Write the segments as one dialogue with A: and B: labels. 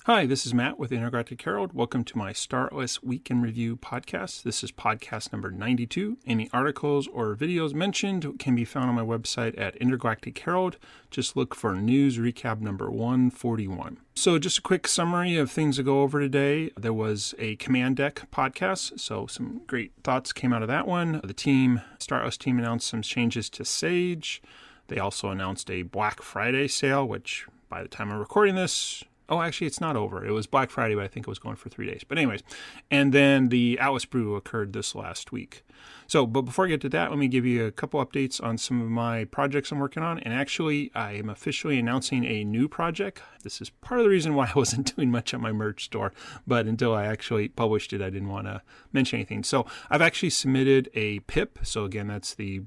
A: Hi, this is Matt with Intergalactic Herald. Welcome to my StarOS Week in Review podcast. This is podcast number 92. Any articles or videos mentioned can be found on my website at Intergalactic Herald. Just look for news recap number 141. So just a quick summary of things to go over today. There was a Command Deck podcast, so some great thoughts came out of that one. The StarOS team announced some changes to Sage. They also announced a Black Friday sale, which by the time I'm recording this, actually, it's not over. It was Black Friday, but I think it was going for 3 days. But anyways, and then the Atlas Brew occurred this last week. But before I get to that, let me give you a couple updates on some of my projects I'm working on. And actually, I am officially announcing a new project. This is part of the reason why I wasn't doing much on my merch store. But until I actually published it, I didn't want to mention anything. So I've actually submitted a PIP. So again, that's the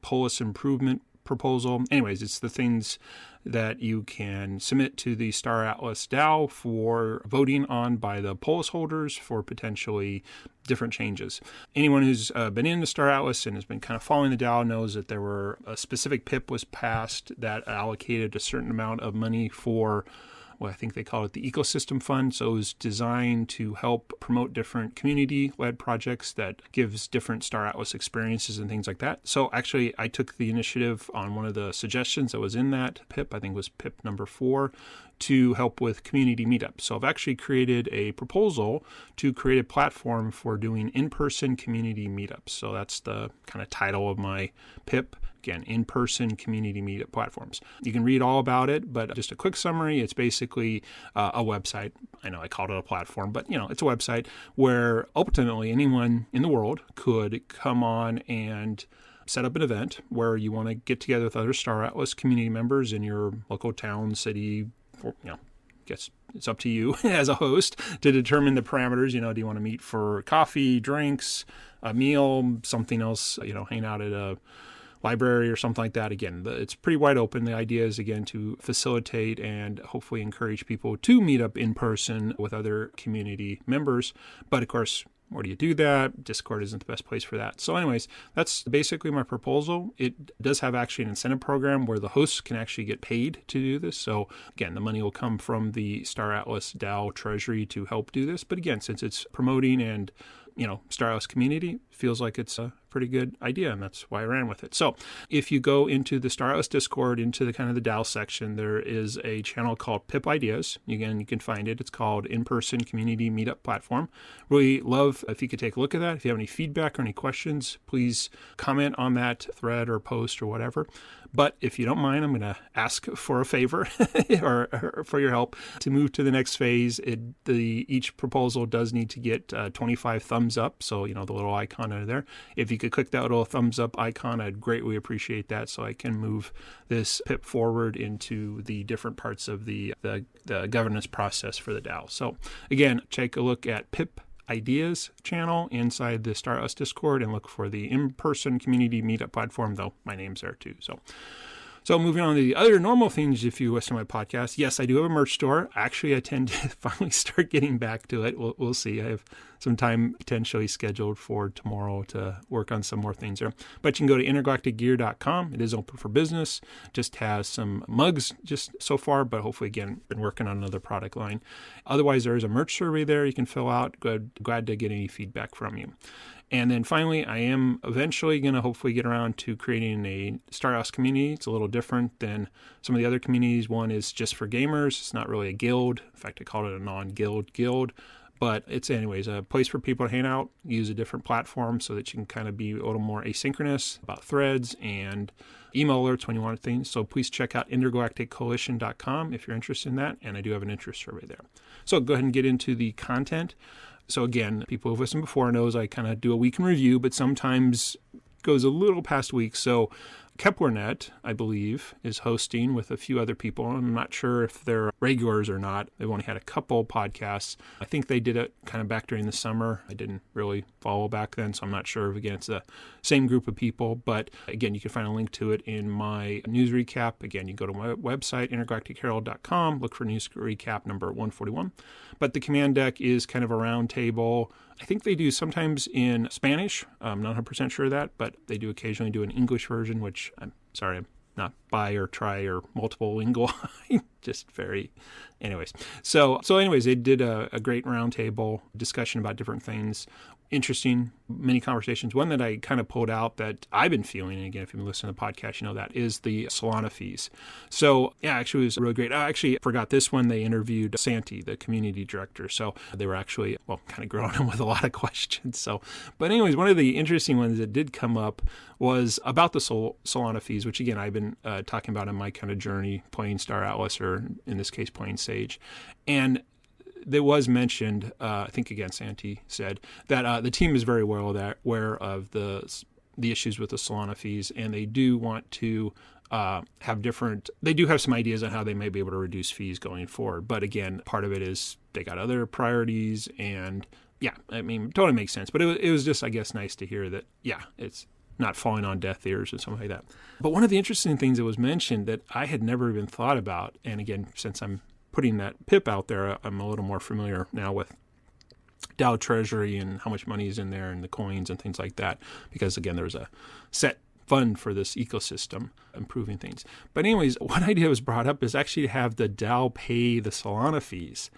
A: Polis Improvement Proposal. Anyways, it's the things that you can submit to the Star Atlas DAO for voting on by the Polis holders for potentially different changes. Anyone who's been in the Star Atlas and has been kind of following the DAO knows that there were a specific PIP was passed that allocated a certain amount of money for I think they call it the Ecosystem Fund. So it was designed to help promote different community-led projects that gives different Star Atlas experiences and things like that. So actually, I took the initiative on one of the suggestions that was in that PIP, I think it was PIP number 4, to help with community meetups. So I've actually created a proposal to create a platform for doing in-person community meetups. So that's the kind of title of my PIP. Again, in-person community meetup platforms. You can read all about it, but just a quick summary, it's basically a website. I know I called it a platform, but it's a website where ultimately anyone in the world could come on and set up an event where you want to get together with other Star Atlas community members in your local town, city, or, guess it's up to you as a host to determine the parameters. Do you want to meet for coffee, drinks, a meal, something else, hang out at a library or something like that. Again, it's pretty wide open. The idea is, again, to facilitate and hopefully encourage people to meet up in person with other community members. But of course, where do you do that? Discord isn't the best place for that. So anyways, that's basically my proposal. It does have actually an incentive program where the hosts can actually get paid to do this. So again, the money will come from the Star Atlas DAO treasury to help do this. But again, since it's promoting and Star Atlas community, feels like it's a pretty good idea, and that's why I ran with it. So if you go into the Star Atlas Discord, into the kind of the DAO section, there is a channel called PIP Ideas. Again, you can find it. It's called In-Person Community Meetup Platform. Really love if you could take a look at that. If you have any feedback or any questions, please comment on that thread or post or whatever. But if you don't mind, I'm going to ask for a favor or for your help to move to the next phase. Each proposal does need to get 25 thumbs up. So, the little icon under there. If you could click that little thumbs up icon, I'd greatly appreciate that so I can move this PIP forward into the different parts of the governance process for the DAO. So again, take a look at PIP Ideas channel inside the Star Atlas Discord and look for the in-person community meetup platform, though my name's there too. So moving on to the other normal things, if you listen to my podcast, yes, I do have a merch store. Actually, I tend to finally start getting back to it. We'll see. I have some time potentially scheduled for tomorrow to work on some more things there. But you can go to intergalacticgear.com. It is open for business. Just has some mugs just so far, but hopefully, again, been working on another product line. Otherwise, there is a merch survey there you can fill out. Glad to get any feedback from you. And then finally, I am eventually going to hopefully get around to creating a Star Atlas community. It's a little different than some of the other communities. One is just for gamers. It's not really a guild. In fact, I called it a non-guild guild. But it's anyways a place for people to hang out, use a different platform so that you can kind of be a little more asynchronous about threads and email alerts when you want things. So please check out intergalacticcoalition.com if you're interested in that. And I do have an interest survey there. So go ahead and get into the content. So again, people who've listened before knows I kind of do a week in review, but sometimes goes a little past week. So KeplerNet, I believe, is hosting with a few other people. I'm not sure if they're regulars or not. They've only had a couple podcasts. I think they did it kind of back during the summer. I didn't really follow back then, so I'm not sure if, again, it's the same group of people. But again, you can find a link to it in my news recap. Again, you go to my website, intergalacticherald.com, look for news recap number 141. But the Command Deck is kind of a round table. I think they do sometimes in Spanish. I'm not 100% sure of that, but they do occasionally do an English version, which I'm sorry, I'm not buy or try or multiple lingual. Just very, anyways. So anyways, they did a great roundtable discussion about different things. Interesting, many conversations. One that I kind of pulled out that I've been feeling, and again, if you've been listening to the podcast, you know that, is the Solana fees. So yeah, actually it was really great. I actually forgot this one. They interviewed Santi, the community director. So they were actually, kind of grilling him with a lot of questions. So, but anyways, one of the interesting ones that did come up was about the Solana fees, which again, I've been talking about in my kind of journey playing Star Atlas, or in this case, playing Sage. And there was mentioned, I think again, Santi said that the team is very well aware of the issues with the Solana fees, and they do want to they do have some ideas on how they may be able to reduce fees going forward. But again, part of it is they got other priorities, and yeah, I mean, totally makes sense. But it was just, I guess, nice to hear that, yeah, it's not falling on deaf ears or something like that. But one of the interesting things that was mentioned that I had never even thought about, and again, since I'm putting that pip out there, I'm a little more familiar now with DAO Treasury and how much money is in there and the coins and things like that, because again, there's a set fund for this ecosystem improving things. But anyways, one idea was brought up is actually to have the DAO pay the Solana fees.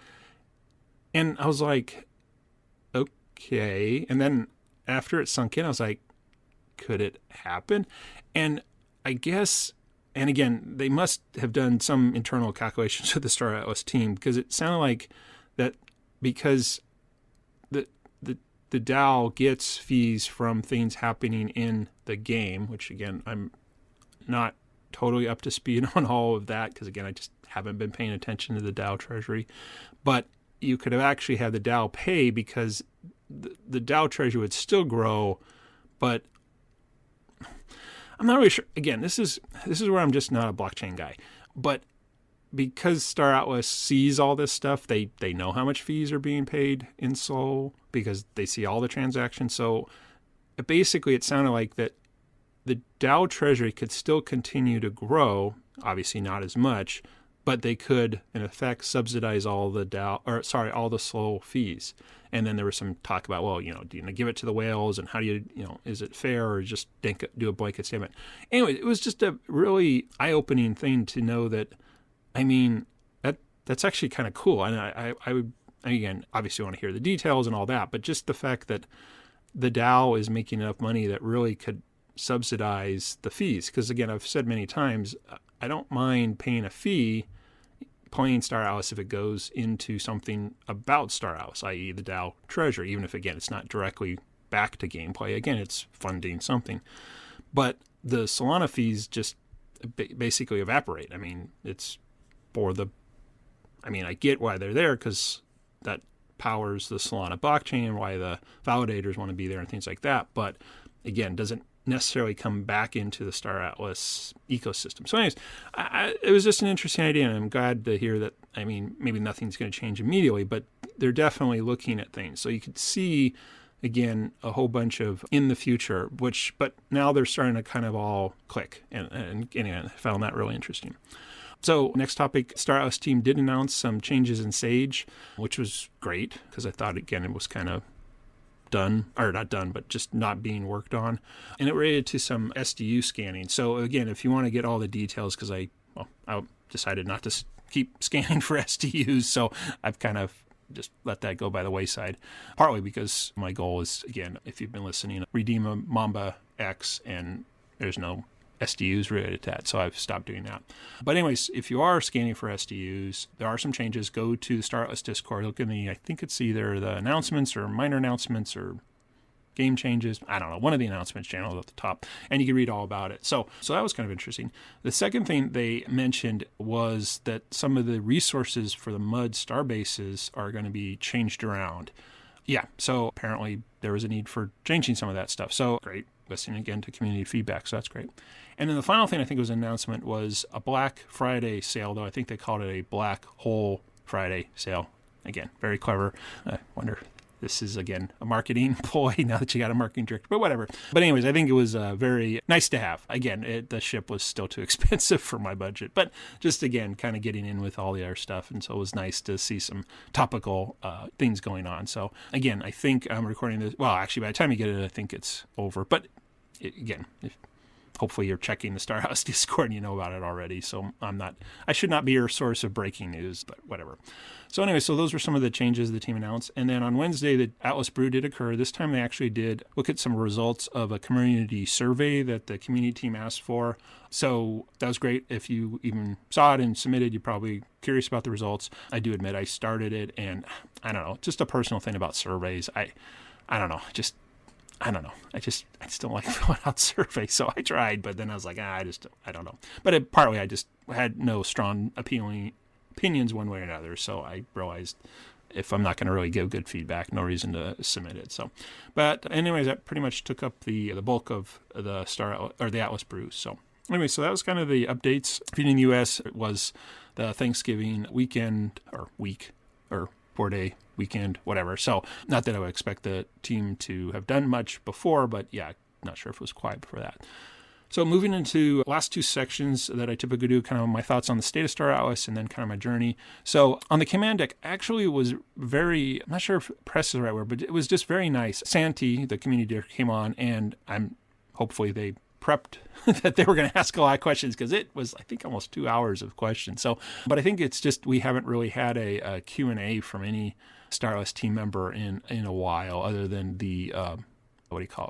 A: And I was like, okay. And then after it sunk in, I was like, could it happen? And I guess, and again, they must have done some internal calculations with the Star Atlas team, because it sounded like that because the DAO gets fees from things happening in the game, which again, I'm not totally up to speed on all of that, because again, I just haven't been paying attention to the DAO treasury. But you could have actually had the DAO pay, because the DAO treasury would still grow, but I'm not really sure. Again, this is where I'm just not a blockchain guy. But because Star Atlas sees all this stuff, they know how much fees are being paid in Sol, because they see all the transactions. So basically, it sounded like that the DAO treasury could still continue to grow, obviously not as much, but they could, in effect, subsidize all the all the Sol fees. And then there was some talk about, well, do you give it to the whales, and how do you, is it fair, or just do a blanket statement? Anyway, it was just a really eye-opening thing to know that, I mean, that's actually kind of cool. And I would, again, obviously want to hear the details and all that, but just the fact that the DAO is making enough money that really could subsidize the fees. Because again, I've said many times, I don't mind paying a fee playing Star Atlas if it goes into something about Star Atlas, i.e. the DAO treasury, even if, again, it's not directly back to gameplay. Again, it's funding something. But the Solana fees just basically evaporate. I mean, it's for I get why they're there, because that powers the Solana blockchain and why the validators want to be there and things like that. But again, doesn't necessarily come back into the Star Atlas ecosystem. So anyways, it was just an interesting idea, and I'm glad to hear that. I mean, maybe nothing's going to change immediately, but they're definitely looking at things. So you could see, again, a whole bunch of in the future, but now they're starting to kind of all click, and anyway, I found that really interesting. So next topic, Star Atlas team did announce some changes in Sage, which was great, because I thought, again, it was kind of not done, but just not being worked on. And it related to some SDU scanning. So again, if you want to get all the details, because I decided not to keep scanning for SDUs, so I've kind of just let that go by the wayside, partly because my goal is, again, if you've been listening, redeem a Mamba X, and there's no SDUs related to that, so I've stopped doing that. But anyways, if you are scanning for SDUs, there are some changes. Go to the Star Atlas Discord, look in I think it's either the announcements or minor announcements or game changes. I don't know, one of the announcements channels at the top, and you can read all about it. So that was kind of interesting. The second thing they mentioned was that some of the resources for the MUD Starbases are going to be changed around. Yeah, so apparently there was a need for changing some of that stuff. So great, listening again to community feedback, so that's great. And then the final thing I think was an announcement was a Black Friday sale, though I think they called it a Black Hole Friday sale. Again, very clever. I wonder if this is, again, a marketing ploy now that you got a marketing director, but whatever. But anyways, I think it was very nice to have. Again, the ship was still too expensive for my budget, but just, again, kind of getting in with all the other stuff. And so it was nice to see some topical things going on. So again, I think I'm recording this. Well, actually, by the time you get it, I think it's over. But again, hopefully you're checking the Starhouse Discord and you know about it already. So I should not be your source of breaking news, but whatever. So anyway, so those were some of the changes the team announced. And then on Wednesday, the Atlas Brew did occur. This time they actually did look at some results of a community survey that the community team asked for. So that was great. If you even saw it and submitted, you're probably curious about the results. I do admit I started it, and I don't know, just a personal thing about surveys. I don't know, I don't know. I just don't like filling out surveys. So I tried, but then I was like, I don't know. But partly I just had no strong opinions one way or another. So I realized if I'm not going to really give good feedback, no reason to submit it. So, but anyways, that pretty much took up the bulk of the the Atlas Brew. So anyway, so that was kind of the updates. If you're in the U.S., it was the Thanksgiving weekend or 4-day weekend, whatever. So not that I would expect the team to have done much before, but yeah, not sure if it was quiet for that. So moving into the last two sections that I typically do, kind of my thoughts on the state of Star Atlas and then kind of my journey. So on the command deck, actually it was very, I'm not sure if press is the right word, but it was just very nice. Santi, the community deck, came on, and hopefully they prepped that they were going to ask a lot of questions, because it was, I think, almost 2 hours of questions. So, but I think it's just we haven't really had a Q&A from any Star Atlas team member in a while, other than the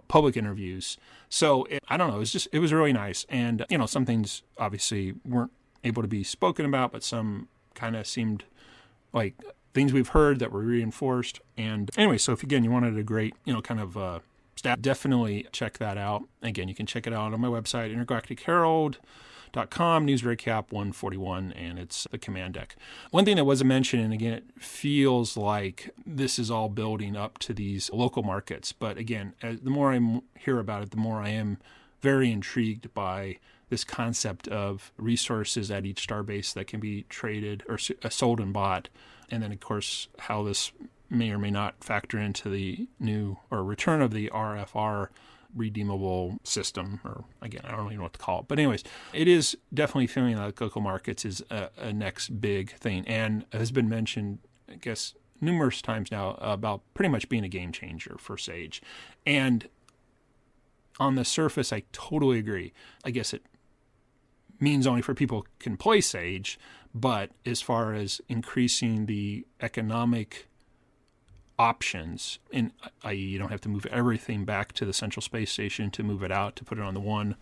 A: public interviews. So I don't know, it was really nice. And some things obviously weren't able to be spoken about, but some kind of seemed like things we've heard that were reinforced. And anyway, so if again you wanted a great stat, definitely check that out. Again, you can check it out on my website, intergalacticherald.com, News Recap 141, and it's the command deck. One thing that wasn't mentioned, and again, it feels like this is all building up to these local markets, but again, the more I hear about it, the more I am very intrigued by this concept of resources at each starbase that can be traded or sold and bought, and then, of course, how this may or may not factor into the new or return of the RFR redeemable system, or again, I don't even know what to call it. But anyways, it is definitely feeling like local markets is a next big thing, and has been mentioned, I guess, numerous times now about pretty much being a game changer for Sage. And on the surface, I totally agree. I guess it means only for people who can play Sage, but as far as increasing the economic options, i.e. you don't have to move everything back to the Central Space Station to move it out, to put it on the one,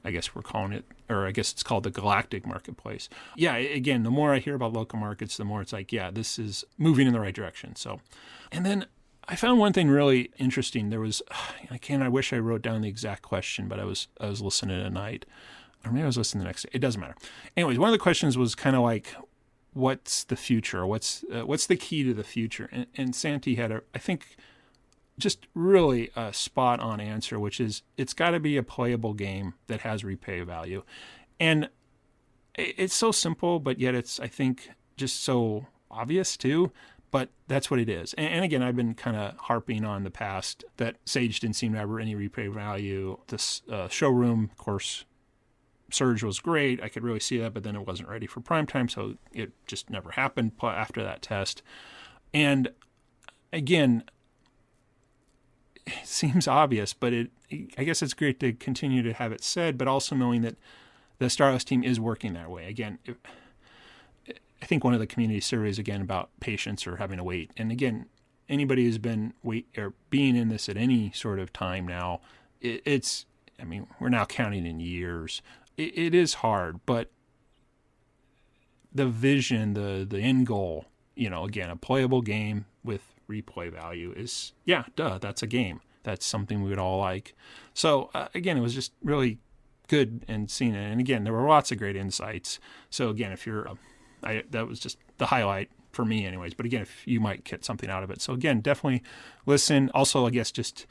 A: I guess we're calling it, or I guess it's called the Galactic Marketplace. Yeah, again, the more I hear about local markets, the more it's like, yeah, this is moving in the right direction. So, and then I found one thing really interesting. There was, I wish I wrote down the exact question, but I was listening at night, or maybe I was listening the next day. It doesn't matter. Anyways, one of the questions was kind of like, what's the future? What's the key to the future? And Santi had I think, just really a spot on answer, which is it's got to be a playable game that has repay value. And it's so simple, but yet it's, I think, just so obvious too. But that's what it is. And again, I've been kind of harping on the past that Sage didn't seem to have any repay value. This showroom, of course, Surge was great. I could really see that, but then it wasn't ready for prime time, so it just never happened after that test. And again, it seems obvious, but I guess it's great to continue to have it said, but also knowing that the Star Atlas team is working that way. Again, I think one of the community surveys, again, about patience or having to wait. And again, anybody who's been being in this at any sort of time now, we're now counting in years. It is hard, but the vision, the end goal, again, a playable game with replay value is, that's a game. That's something we would all like. So again, it was just really good and seeing it. And again, there were lots of great insights. So again, if you're, that was just the highlight for me anyways. But again, if you might get something out of it. So again, definitely listen. Also, I guess just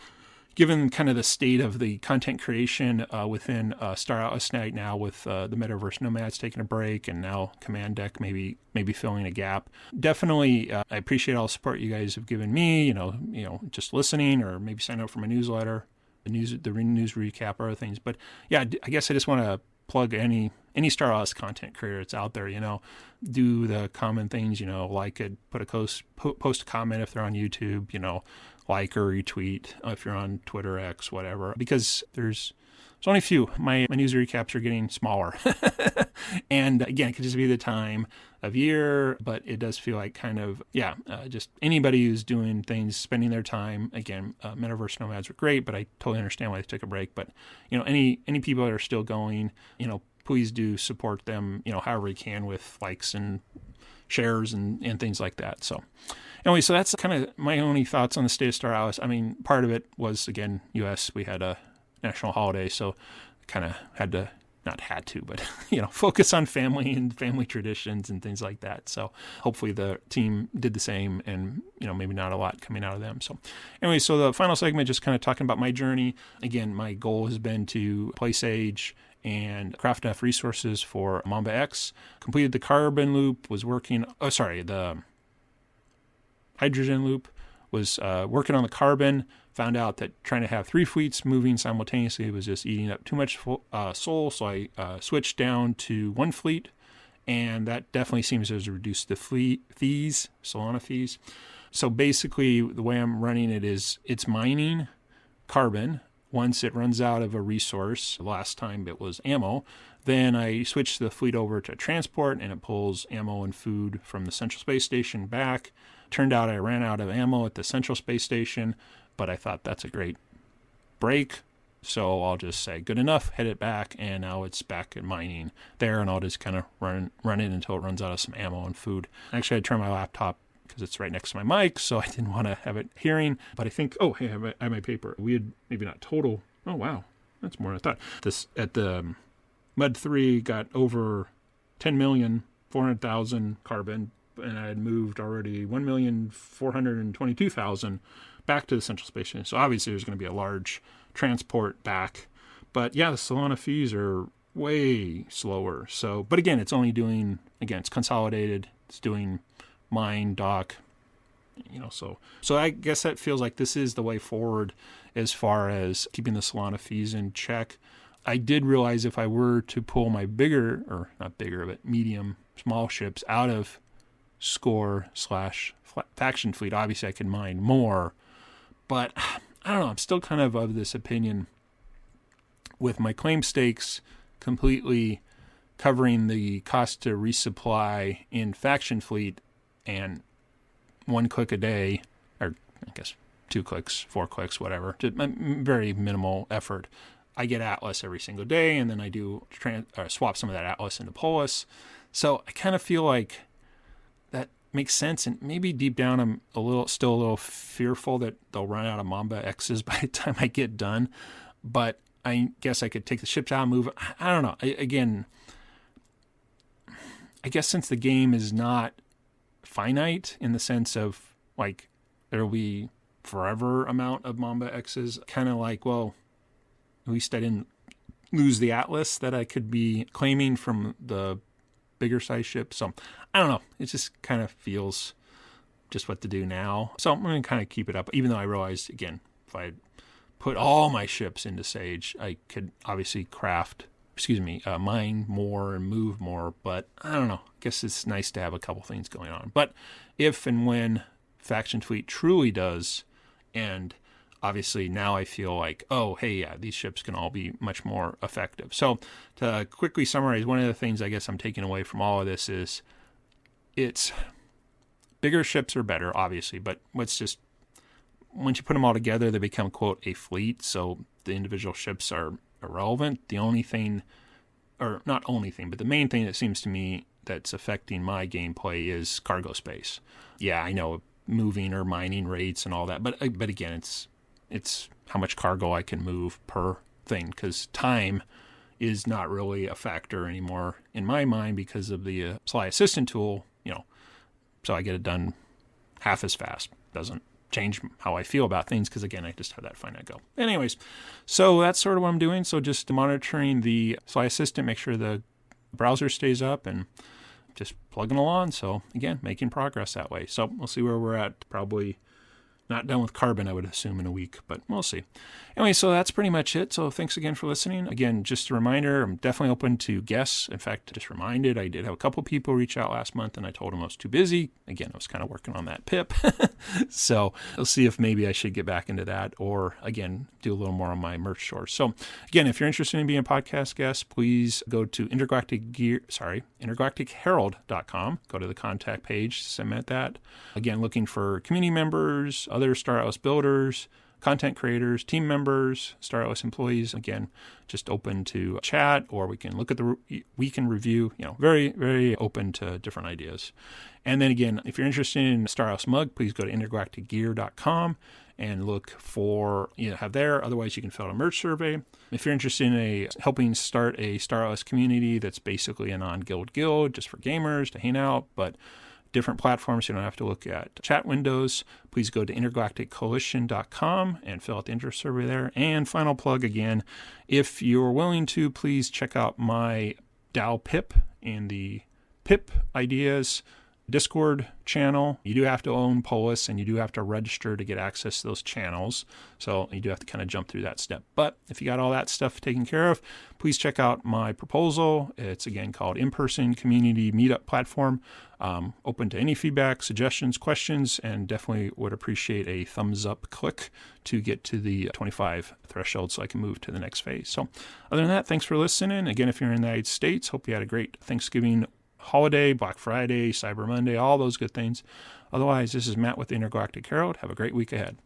A: given kind of the state of the content creation within Star Atlas right now, with the Metaverse Nomads taking a break, and now Command Deck maybe filling a gap. Definitely, I appreciate all the support you guys have given me. Just listening, or maybe sign up for my newsletter, the news recap, or other things. But yeah, I guess I just want to plug any any Star Wars content creator that's out there, do the common things, like it, post a comment if they're on YouTube, like or retweet if you're on Twitter, X, whatever, because there's only a few. My news recaps are getting smaller. And again, it could just be the time of year, but it does feel like kind of, just anybody who's doing things, spending their time. Again, Metaverse Nomads were great, but I totally understand why they took a break. But, any people that are still going, please do support them, however you can with likes and shares and things like that. So anyway, so that's kind of my only thoughts on the state of Star Wars. I mean, part of it was, again, U.S. We had a national holiday, so kind of but focus on family and family traditions and things like that. So hopefully the team did the same, and maybe not a lot coming out of them. So anyway, so the final segment, just kind of talking about my journey. Again, my goal has been to play Sage and craft enough resources for Mamba X. Completed the carbon loop, was working, the hydrogen loop, was working on the carbon, found out that trying to have 3 fleets moving simultaneously was just eating up too much soul, so I switched down to 1 fleet, and that definitely seems to have reduced the Solana fees. So basically, the way I'm running it is it's mining carbon. Once it runs out of a resource, last time it was ammo, then I switch the fleet over to transport, and it pulls ammo and food from the Central Space Station back. Turned out I ran out of ammo at the Central Space Station, but I thought that's a great break, so I'll just say good enough, head it back, and now it's back at mining there, and I'll just kind of run it until it runs out of some ammo and food. Actually, I turned my laptop because it's right next to my mic, so I didn't want to have it hearing, but I think, I have my paper. We had maybe not total, oh wow, that's more than I thought. This, at the Mud 3, got over 10,400,000 carbon, and I had moved already 1,422,000 back to the Central Space Station. So obviously there's going to be a large transport back. But yeah, the Solana fees are way slower. So, but again, it's only doing, it's consolidated. It's doing mine, dock, so I guess that feels like this is the way forward as far as keeping the Solana fees in check. I did realize if I were to pull my medium, small ships out of Score/faction fleet, obviously I could mine more, but I don't know, I'm still kind of this opinion with my claim stakes completely covering the cost to resupply in faction fleet and 1 click a day, or I guess 2 clicks, 4 clicks, whatever, just very minimal effort. I get Atlas every single day, and then I do swap some of that Atlas into Polus. So I kind of feel like that makes sense, and maybe deep down I'm still a little fearful that they'll run out of Mamba X's by the time I get done. But I guess I could take the ships out and move. I don't know. I guess since the game is not finite in the sense of like there will be forever amount of Mamba X's, kind of like, well, at least I didn't lose the Atlas that I could be claiming from the bigger size ship. So I don't know. It just kind of feels just what to do now. So I'm going to kind of keep it up, even though I realized, again, if I put all my ships into Sage, I could obviously mine more and move more. But I don't know. I guess it's nice to have a couple things going on. But if and when Faction Fleet truly does, and obviously now I feel like, these ships can all be much more effective. So to quickly summarize, one of the things I guess I'm taking away from all of this is it's bigger ships are better, obviously, but once you put them all together, they become, quote, a fleet. So the individual ships are irrelevant. The only thing, or not only thing, but the main thing that seems to me that's affecting my gameplay is cargo space. Yeah, I know moving or mining rates and all that, but again, it's how much cargo I can move per thing, because time is not really a factor anymore in my mind because of the Sly Assistant tool, so I get it done half as fast. Doesn't change how I feel about things because, again, I just have that finite go. Anyways, so that's sort of what I'm doing. So just monitoring the Sly Assistant, make sure the browser stays up, and just plugging along. So again, making progress that way. So we'll see where we're at probably Not done with carbon, I would assume, in a week, but we'll see. Anyway, so that's pretty much it. So thanks again for listening. Again, just a reminder, I'm definitely open to guests. In fact, just reminded, I did have a couple people reach out last month, and I told them I was too busy. Again, I was kind of working on that PIP. So we'll see if maybe I should get back into that, or again, do a little more on my merch store. So again, if you're interested in being a podcast guest, please go to intergalacticherald.com. Go to the contact page, submit that. Again, looking for community members, other Star Atlas builders, content creators, team members, Star Atlas employees. Again, just open to chat, or we can look at the weekend review. Very, very open to different ideas. And then again, if you're interested in Star Atlas mug, please go to intergalacticgear.com and look for, have there. Otherwise, you can fill out a merch survey. If you're interested in helping start a Star Atlas community that's basically a non-guild guild just for gamers to hang out, but different platforms, you don't have to look at chat windows, please go to intergalacticcoalition.com and fill out the interest survey there. And final plug again, if you're willing to, please check out my DAO PIP and the PIP ideas Discord channel. You do have to own Polis, and you do have to register to get access to those channels. So you do have to kind of jump through that step. But if you got all that stuff taken care of, please check out my proposal. It's again called In-Person Community Meetup Platform. Open to any feedback, suggestions, questions, and definitely would appreciate a thumbs up click to get to the 25 threshold so I can move to the next phase. So other than that, thanks for listening. Again, if you're in the United States, hope you had a great Thanksgiving holiday, Black Friday, Cyber Monday, all those good things. Otherwise, this is Matt with the Intergalactic Herald. Have a great week ahead.